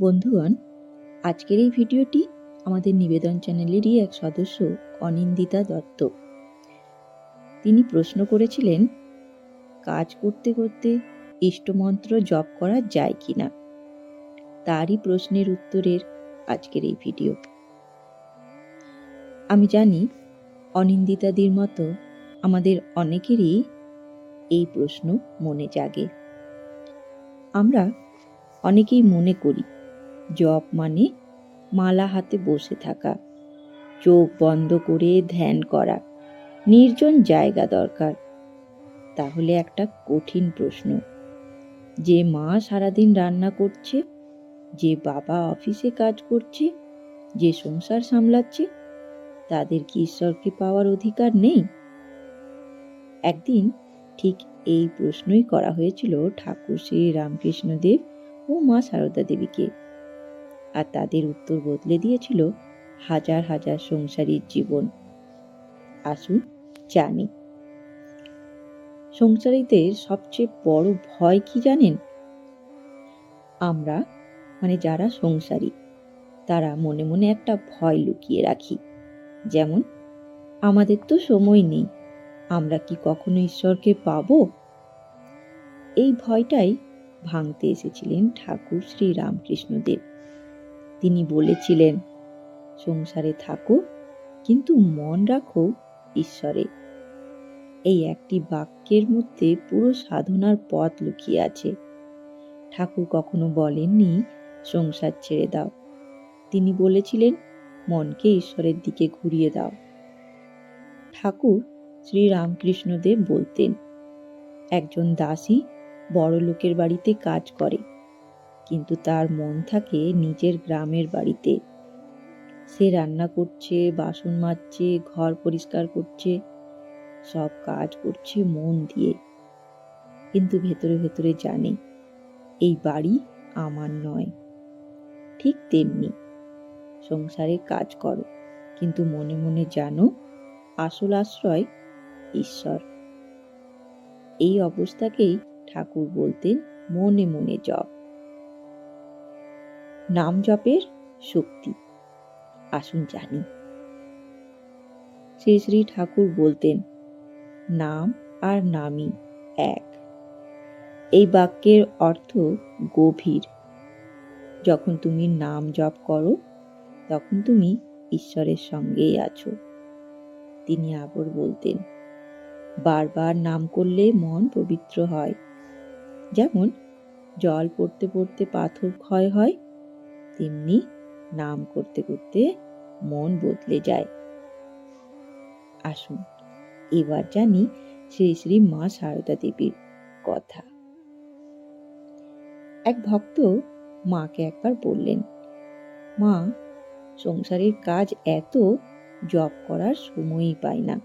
বন্ধুগণ, আজকের এই ভিডিওটি আমাদের নিবেদন চ্যানেলেরই এক সদস্য অনিন্দিতা দত্ত। তিনি প্রশ্ন করেছিলেন, কাজ করতে করতে ইষ্টমন্ত্র জপ করা যায় কিনা। তারই প্রশ্নের উত্তরের আজকের এই ভিডিও। আমি জানি অনিন্দিতাদির মতো আমাদের অনেকেরই এই প্রশ্ন মনে জাগে। আমরা অনেকেই মনে করি জপ মানে মালা হাতে বসে থাকা, চোখ বন্ধ করে ধ্যান করা, নির্জন জায়গা দরকার। তাহলে একটা কঠিন প্রশ্ন, যে মা সারাদিন রান্না করছে, যে বাবা অফিসে কাজ করছে, যে সংসার সামলাচ্ছে, তাদের কি ঈশ্বরকে পাওয়ার অধিকার নেই? একদিন ঠিক এই প্রশ্নই করা হয়েছিল ঠাকুর শ্রী রামকৃষ্ণদেব ও মা সারদা দেবীকে, আর তাদের উত্তর বদলে দিয়েছিল হাজার হাজার সংসারীর জীবন। আসুন জানি। সংসারীদের সবচেয়ে বড় ভয় কি জানেন? আমরা যারা সংসারী, তারা মনে মনে একটা ভয় লুকিয়ে রাখি। যেমন, আমাদের তো সময় নেই, আমরা কি কখনো ঈশ্বরকে পাবো? এই ভয়টাই ভাঙতে এসেছিলেন ঠাকুর শ্রী রামকৃষ্ণদেব। তিনি বলেছিলেন, সংসারে থাকো কিন্তু মন রাখো ঈশ্বরে। এই একটি বাক্যের মধ্যে পুরো সাধনার পথ লুকিয়ে আছে। ঠাকুর কখনো বলেননি সংসার ছেড়ে দাও, তিনি বলেছিলেন মনকে ঈশ্বরের দিকে ঘুরিয়ে দাও। ঠাকুর শ্রী রামকৃষ্ণদেব বলতেন, একজন দাসী বড় লোকের বাড়িতে কাজ করে, কিন্তু তার মন থাকে নিজের গ্রামের বাড়িতে। সে রান্না করছে, বাসন মাজছে, ঘর পরিষ্কার করছে, সব কাজ করছে মন দিয়ে, কিন্তু ভেতরে ভেতরে জানে এই বাড়ি আমার নয়। ঠিক তেমনি সংসারে কাজ করো, কিন্তু মনে মনে জানো আসল আশ্রয় ঈশ্বর। এই অবস্থাকেই ঠাকুর বলতেন মনে মনে জপ। নাম জপের শক্তি আসুন জানি। শ্রী শ্রী ঠাকুর বলতেন, নাম আর নামই এক। এই বাক্যের অর্থ গভীর। যখন তুমি নাম জপ করো, তখন তুমি ঈশ্বরের সঙ্গেই আছো। তিনি আবার বলতেন, বারবার নাম করলে মন পবিত্র হয়। যেমন জল পড়তে পড়তে পাথর ক্ষয় হয়, তেমনি নাম করতে করতে মন বদলে যায়। আসুন এবার জানি শ্রী শ্রী মা সারদা দেবীর কথা। এক ভক্ত মাকে একবার বললেন, মা, সংসারের কাজ এত, জপ করার সময়ই পাই না।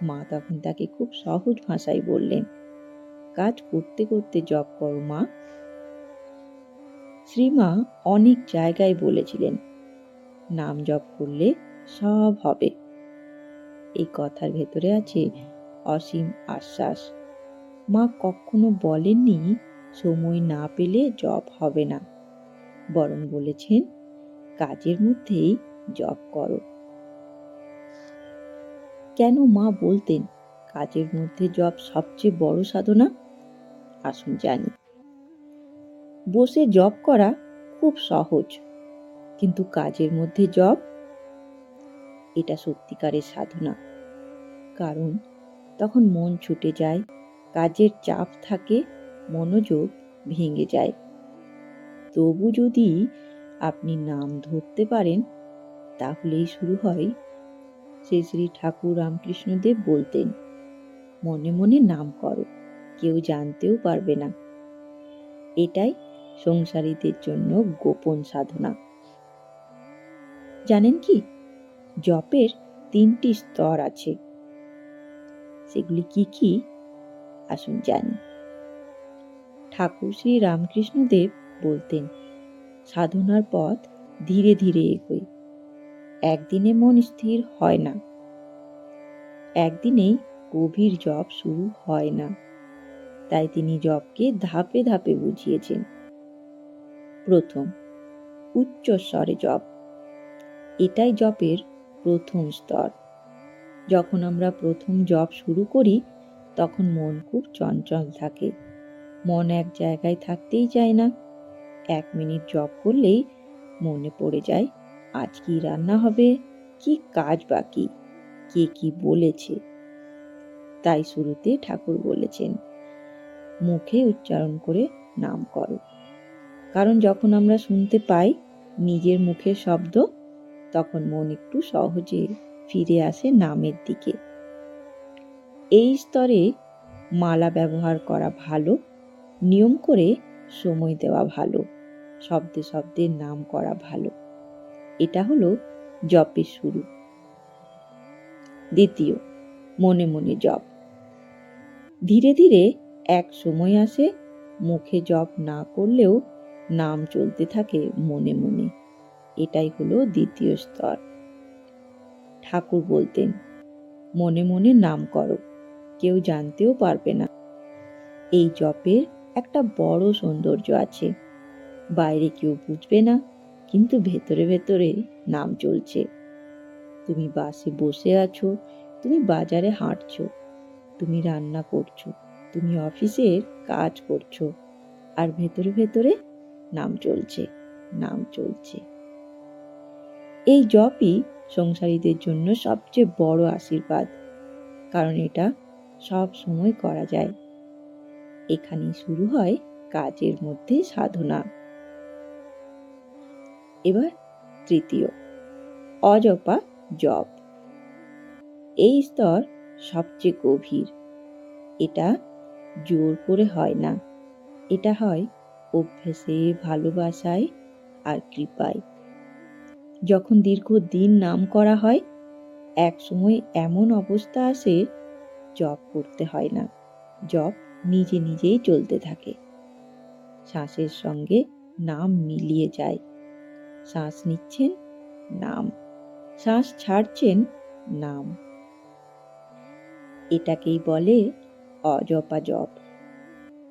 মা তখন তাকে খুব সহজ ভাষায় বললেন, কাজ করতে করতে জপ করো মা। শ্রীমা অনেক জায়গায় বলেছিলেন, নাম জপ করলে সব হবে। এই কথার ভেতরে আছে অসীম আশ্বাস। মা কখনো বলেননি সময় না পেলে জপ হবে না, বরং বলেছেন কাজের মধ্যেই জপ করো। কেন মা বলতেন কাজের মধ্যে জপ সবচেয়ে বড় সাধনা? আসুন জানি। বসে জপ করা খুব সহজ, কিন্তু কাজের মধ্যে জপ, এটা সত্যিকারের সাধনা। কারণ তখন মন ছুটে যায়, কাজের চাপ থাকে, মনোযোগ ভেঙে যায়। তবু যদি আপনি নাম ধরতে পারেন, তাহলেই শুরু হয়। শ্রী শ্রী ঠাকুর রামকৃষ্ণদেব বলতেন, মনে মনে নাম করো, কেউ জানতেও পারবে না। এটাই সংসারীদের জন্য গোপন সাধনা। জানেন কি, জপের 3টি স্তর আছে। সেগুলি কি কি আসুন জানি। ঠাকুর শ্রী রামকৃষ্ণদেব বলতেন, সাধনার পথ ধীরে ধীরে এগোয়, একদিনে মন স্থির হয় না, একদিনেই গভীর জপ শুরু হয় না। তাই তিনি জপকে ধাপে ধাপে বুঝিয়েছেন। প্রথম, উচ্চ স্বরে জপ। এটাই জপের প্রথম স্তর। যখন আমরা প্রথম জপ শুরু করি তখন মন খুব চঞ্চল থাকে, মন এক জায়গায় থাকতেই চায় না। 1 মিনিট জপ করলেই মনে পড়ে যায় আজ কি রান্না হবে, কি কাজ বাকি, কে কি বলেছে। তাই শুরুতে ঠাকুর বলেছেন, মুখে উচ্চারণ করে নাম করো। কারণ যখন আমরা শুনতে পাই নিজের মুখের শব্দ, তখন মন একটু সহজে ফিরে আসে নামের দিকে। এই স্তরে মালা ব্যবহার করা ভালো, নিয়ম করে সময় দেওয়া ভালো, শব্দে শব্দে নাম করা ভালো। এটা হলো জপের শুরু। দ্বিতীয়, মনে মনে জপ। ধীরে ধীরে এক সময় আসে মুখে জপ না করলেও নাম চলতে থাকে মনে মনে। এটাই হলো দ্বিতীয় স্তর। ঠাকুর বলতেন, মনে মনে নাম করো, কেউ জানতেও পারবে না। এই জপের একটা বড় সৌন্দর্য আছে। বাইরে কেউ বুঝবে না, কিন্তু ভেতরে ভেতরে নাম চলছে। তুমি বাসে বসে আছো, তুমি বাজারে হাঁটছো, তুমি রান্না করছো, তুমি অফিসের কাজ করছো, আর ভেতরে ভেতরে নাম চলছে, নাম চলছে। এই জপই সংসারীদের জন্য সবচেয়ে বড় আশীর্বাদ, কারণ এটা সব সময় করা যায়। এখানেই শুরু হয় কাজের মধ্যে সাধনা। এবার তৃতীয়, অজপা জপ। এই স্তর সবচেয়ে গভীর। এটা জোর করে হয় না, এটা হয় অভ্যেসে, ভালোবাসায় আর কৃপায়। যখন দীর্ঘদিন নাম করা হয়, এক সময় এমন অবস্থা আসে জপ করতে হয় না, জপ নিজে নিজেই চলতে থাকে। শ্বাসের সঙ্গে নাম মিলিয়ে যায়। শ্বাস নিচ্ছেন, নাম, শ্বাস ছাড়ছেন, নাম। এটাকেই বলে অজপা জপ,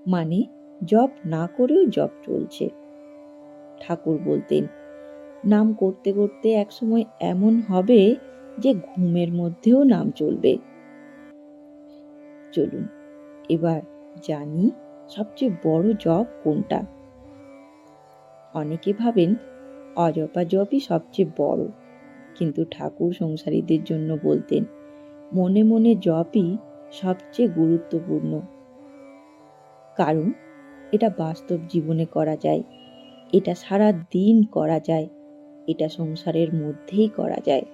মানে জপ না করেও জপ চলছে। ঠাকুর বলতেন, নাম করতে করতে একসময় এমন হবে যে ঘুমের মধ্যেও নাম চলবে। চলুন এবার জানি সবচেয়ে বড় জপ কোনটা। অনেকে ভাবেন অজপা জপই সবচেয়ে বড়, কিন্তু ঠাকুর সংসারীদের জন্য বলতেন, মনে মনে জপই সবচেয়ে গুরুত্বপূর্ণ। কারণ এটা বাস্তব জীবনে করা যায়, এটা সারা দিন করা যায়, এটা সংসারের মধ্যেই করা যায়।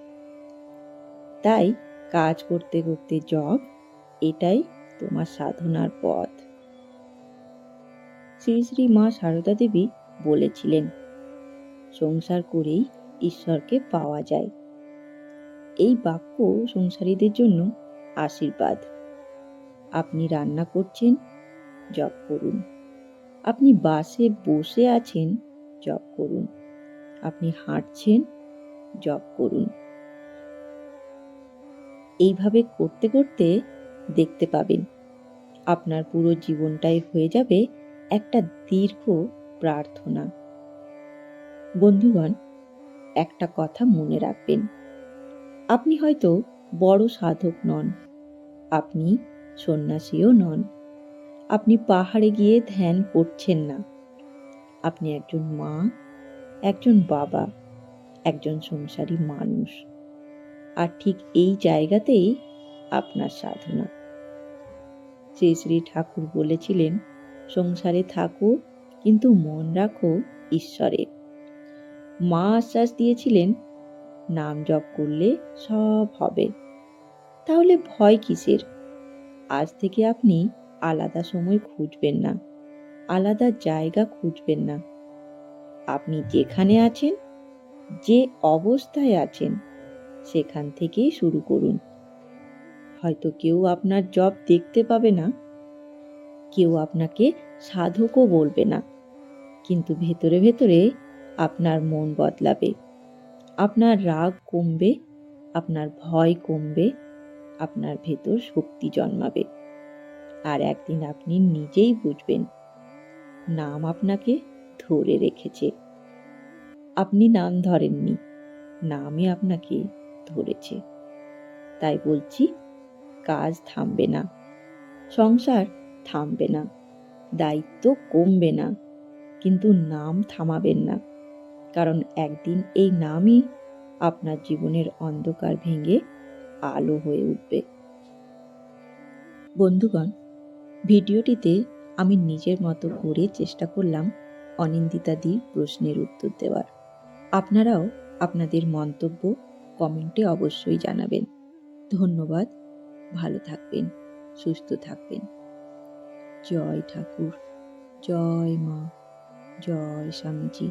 তাই কাজ করতে করতে জপ, এটাই তোমার সাধনার পথ। শ্রী শ্রী মা সারদা দেবী বলেছিলেন, সংসার করেই ঈশ্বরকে পাওয়া যায়। এই বাক্য সংসারীদের জন্য আশীর্বাদ। আপনি রান্না করছেন, জপ করুন। আপনি বাসে বসে আছেন, জপ করুন। আপনি হাঁটছেন, জপ করুন। এইভাবে করতে করতে দেখতে পাবেন আপনার পুরো জীবনটাই হয়ে যাবে একটা দীর্ঘ প্রার্থনা। বন্ধুগণ, একটা কথা মনে রাখবেন, আপনি হয়তো বড় সাধক নন, আপনি সন্ন্যাসীও নন, আপনি পাহাড়ে গিয়ে ধ্যান করছেন না। আপনি একজন মা, একজন বাবা, একজন সংসারী মানুষ। আর ঠিক এই জায়গাতেই আপনার সাধনা। শ্রী শ্রী ঠাকুর বলেছিলেন, সংসারে থাকো কিন্তু মন রাখো ঈশ্বরে। মা আশ্বাস দিয়েছিলেন, নাম জপ করলে সব হবে। তাহলে ভয় কিসের? আজ থেকে আপনি আলাদা সময় খুঁজবেন না, আলাদা জায়গা খুঁজবেন না। আপনি যেখানে আছেন, যে অবস্থায় আছেন, সেখান থেকেই শুরু করুন। হয়তো কেউ আপনার জপ দেখতে পাবে না, কেউ আপনাকে সাধকও বলবে না, কিন্তু ভেতরে ভেতরে আপনার মন বদলাবে, আপনার রাগ কমবে, আপনার ভয় কমবে, আপনার ভেতর শক্তি জন্মাবে। আর একদিন আপনি নিজেই বুঝবেন, নাম আপনাকে ধরে রেখেছে। আপনি নাম ধরেননি, নামই আপনাকে ধরেছে। তাই বলছি, কাজ থামবে না, সংসার থামবে না, দায়িত্ব কমবে না, কিন্তু নাম থামাবেন না। কারণ একদিন এই নামই আপনার জীবনের অন্ধকার ভেঙে আলো হয়ে উঠবে। বন্ধুগণ, ভিডিওটিতে আমি নিজের মতো করে চেষ্টা করলাম অনিন্দিতাদির প্রশ্নের উত্তর দেওয়ার। আপনারাও আপনাদের মন্তব্য কমেন্টে অবশ্যই জানাবেন। ধন্যবাদ। ভালো থাকবেন, সুস্থ থাকবেন। জয় ঠাকুর, জয় মা, জয় স্বামীজি।